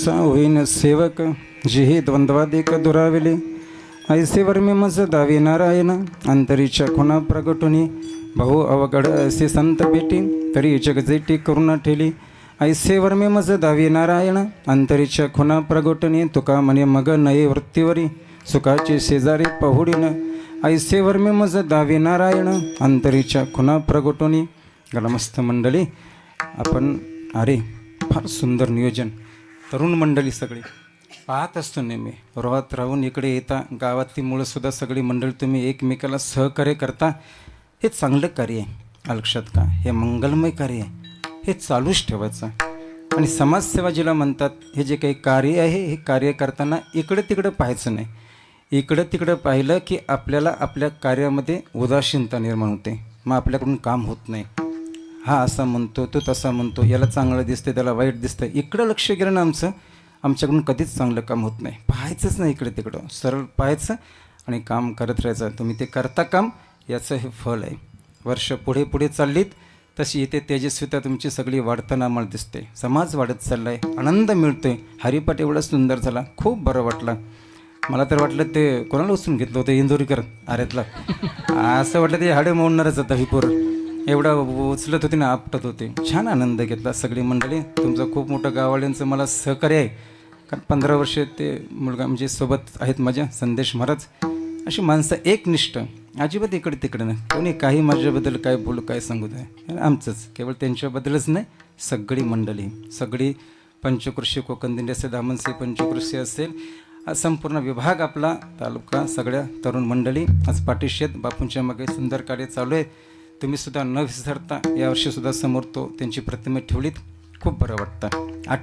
कसा होईन सेवक जेही द्वंद्वादिक दुराविले ऐसे वर्मे मज दावी नारायण अंतरीच्या खुणा प्रगटुनी भाऊ अवघड असे संत भेटी तरी जगजेटी करुणा ठेली ऐसे वर्मे मज दावी नारायण अंतरीच्या खुणा प्रगटुनी तुका म्हणे मग नये वृत्तीवरी सुखाचे शेजारी पहुडीन ऐसे वर्मे मज दावी नारायण अंतरीच्या खुणा प्रगटुनी. गलमस्त मंडळी, आपण अरे फार सुंदर नियोजन, तरुण मंडळी सगळी पाहत असतो नेहमी. रोहात राहून इकडे येता, गावातली मुळंसुद्धा सगळी मंडळी तुम्ही एकमेकाला सहकार्य करता. हे चांगलं कार्य आहे, लक्षात का? हे मंगलमय कार्य आहे, हे चालूच ठेवायचं. आणि समाजसेवा जिला म्हणतात, हे जे काही कार्य आहे हे कार्य करताना इकडं तिकडं पाहायचं नाही. इकडं तिकडं पाहिलं की आपल्याला आपल्या कार्यामध्ये उदासीनता निर्माण होते, मग आपल्याकडून काम होत नाही. हा असा म्हणतो, तो तसा म्हणतो, याला चांगलं दिसतं त्याला वाईट दिसतं, इकडं लक्ष गेलं ना आमच्याकडून कधीच चांगलं काम होत नाही. पाहायचंच नाही इकडे तिकडं, सरळ पाहायचं आणि काम करत राहायचं. तुम्ही ते करता काम, याचं हे फळ आहे. वर्ष पुढे पुढे चाललीत तशी इथे तेजस्विता तुमची सगळी वाढताना आम्हाला दिसते. समाज वाढत चालला आहे, आनंद मिळतो आहे. हरिपाठ एवढा सुंदर झाला, खूप बरं वाटलं. मला तर वाटलं ते कोणाला उचलून घेतलं होतं, इंदोरीकर आऱ्यातला. असं वाटलं ते हाडे मोडणारच होता विपूर, एवढा उचलत होते ना, आपटत होते. छान आनंद घेतला सगळी मंडळी. तुमचं खूप मोठं गाववाल्यांचं मला सहकार्य आहे, कारण 15 वर्ष ते मुलगा म्हणजे सोबत आहेत माझ्या, संदेश महाराज. अशी माणसं एकनिष्ठ, अजिबात इकडे तिकडे नाही. कोणी काही माझ्याबद्दल काय बोलू काय सांगू द्या, आमचंच केवळ त्यांच्याबद्दलच नाही, सगळी मंडळी, सगळी पंचकृषी कोकण दिंडी असेल, दामनसे पंचकृषी असेल, संपूर्ण विभाग आपला, तालुका, सगळ्या तरुण मंडळी आज पाठीशी आहेत. बापूंच्या मागे सुंदर कार्य चालू आहे. तुम्ही सुद्धा न विसरता यावर्षीसुद्धा समोर तो त्यांची प्रतिमा ठेवलीत, खूप बरं वाटतं.